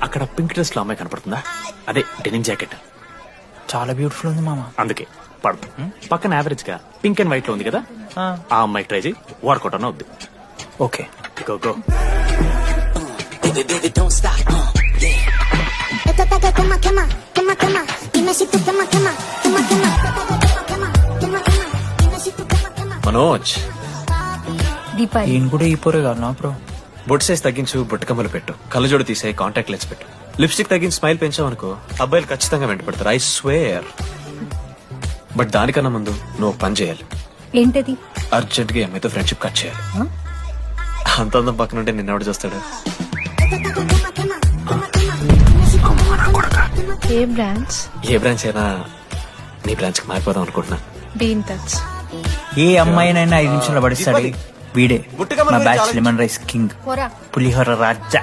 అక్కడ pink dress లో అమ్మాయి కనపడుతుందా? అదే డెనిమ్ జాకెట్. చాలా బ్యూటిఫుల్ ఉంది మామ. అందుకే పడదు. పక్కన యావరేజ్ గా పింక్ అండ్ వైట్ లో ఉంది కదా, ఆ అమ్మాయి ట్రై చేయి, వర్కౌట్ అన్న వద్దు. Okay go go. Esto está que quema, quema, quema, quema. Dime si tú quema, quema, quema, quema. Quema, quema, quema. Dime si tú quema, quema. Manoj, Deepali ఈయన కూడా ఈ పోరే కాదు నా బ్రో. బొట్టు సైజ్ తగ్గించు, బొట్టుకమ్మలు పెట్టు, కళ్ళజోడు తీసే, కాంటాక్ట్ లెన్స్ పెట్టు, లిప్స్టిక్ తగ్గించి స్మైల్ పెంచావు అనుకో, అబ్బాయిలు ఖచ్చితంగా వెంటపడతారు. I swear. బట్ దానికన్నా ముందు నువ్వు ఒక పని చేయాలి. ఏంటది? అర్జెంట్ గా అమ్మాయితో ఫ్రెండ్షిప్ కట్ చేయాలి. అంత అందం పక్కన ఉంటే నిన్నెవడు చూస్తాడు? ఏ బ్రాంచ్? ఏ బ్రాంచ్ అయినా నీ బ్రాంచ్ కి మారిపోదాం అనుకుంటున్నా. Be in touch. ఏ అమ్మాయినైనా 5 నిమిషాలు పడిస్తాడు వీడే. మా బ్యాచ్ లెమన్ రైస్ కింగ్, పోరా. పులిహోర రాజా.